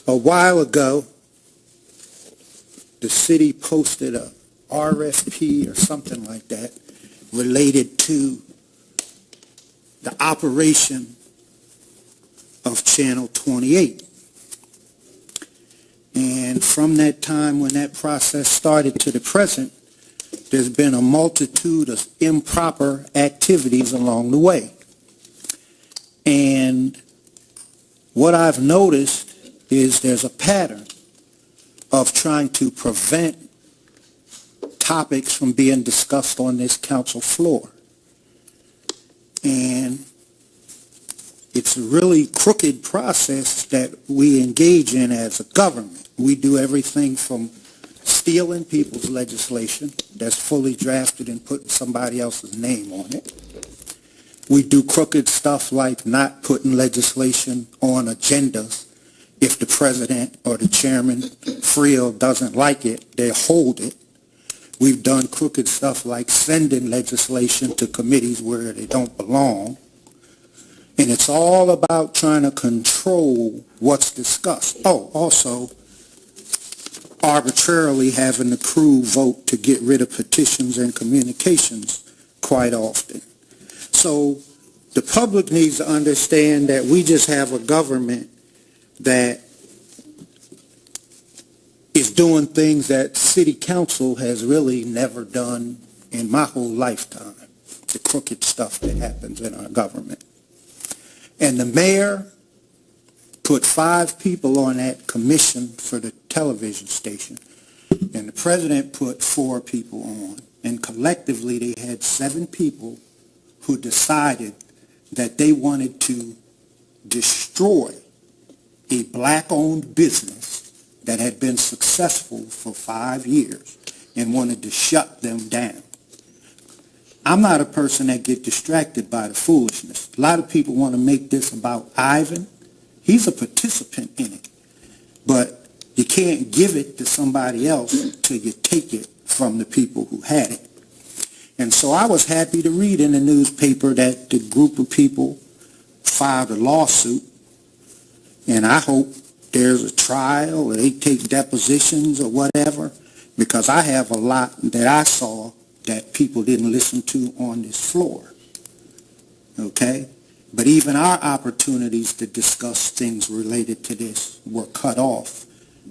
A while ago, the city posted a RFP or something like that related to the operation of Channel 28. And from that time when that process started to the present, there's been a multitude of improper activities along the way. And what I've noticed is there's a pattern of trying to prevent topics from being discussed on this council floor. And it's a really crooked process that we engage in as a government. We do everything from stealing people's legislation that's fully drafted and putting somebody else's name on it. We do crooked stuff like not putting legislation on agendas. If the president or the chairman, Friel, doesn't like it, they hold it. We've done crooked stuff like sending legislation to committees where they don't belong. And it's all about trying to control what's discussed. Oh, also, arbitrarily having the crew vote to get rid of petitions and communications quite often. So the public needs to understand that we just have a government that is doing things that city council has really never done in my whole lifetime, the crooked stuff that happens in our government. And the mayor put 5 people on that commission for the television station, and the president put 4 people on, and collectively they had 7 people who decided that they wanted to destroy a black-owned business that had been successful for 5 years and wanted to shut them down. I'm not a person that gets distracted by the foolishness. A lot of people want to make this about Ivan. He's a participant in it. But you can't give it to somebody else till you take it from the people who had it. And so I was happy to read in the newspaper that the group of people filed a lawsuit, and I hope there's a trial or they take depositions or whatever, because I have a lot that I saw that people didn't listen to on this floor. Okay? But even our opportunities to discuss things related to this were cut off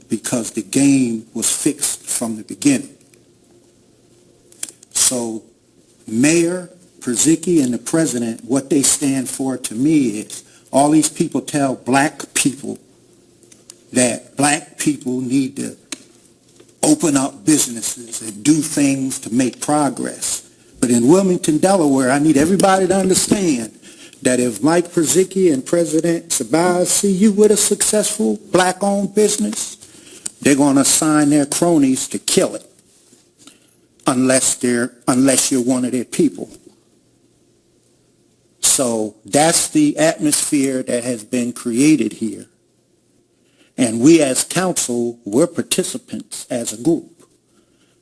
because the game was fixed from the beginning. So Mayor Przicki and the president, what they stand for to me is all these people tell black people that black people need to open up businesses and do things to make progress. But in Wilmington, Delaware, I need everybody to understand that if Mike Przicki and President Sabaz see you with a successful black-owned business, they're going to assign their cronies to kill it unless you're one of their people. So that's the atmosphere that has been created here. And we as council, we're participants as a group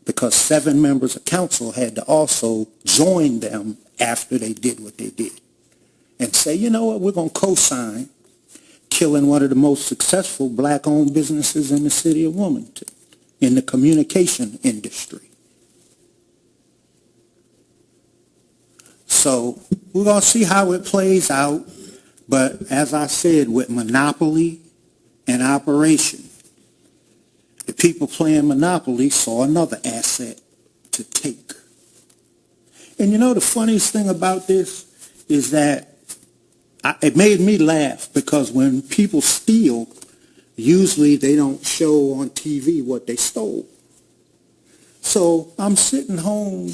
because 7 members of council had to also join them after they did what they did and say, you know what, we're going to co-sign killing one of the most successful black-owned businesses in the city of Wilmington in the communication industry. So we're going to see how it plays out. But as I said, with monopoly and operation, the people playing monopoly saw another asset to take. And you know the funniest thing about this is that it made me laugh because when people steal, usually they don't show on TV what they stole. So I'm sitting home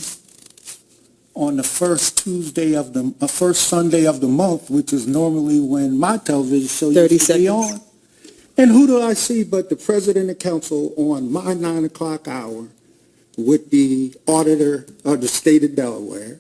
on the first Sunday of the month, which is normally when my television show used to be on. And who do I see but the president of council on my 9 o'clock hour with the auditor of the state of Delaware.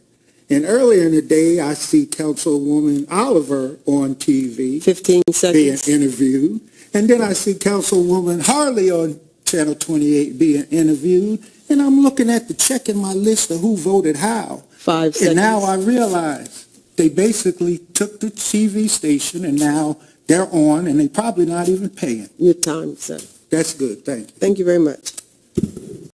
And earlier in the day, I see Councilwoman Oliver on TV 15 seconds being interviewed. And then I see Councilwoman Harley on Channel 28 being interviewed. And I'm looking at checking my list of who voted how. 5 seconds. And now I realize they basically took the TV station and now They're on, and they're probably not even paying. Your time, sir. That's good, thank you. Thank you very much.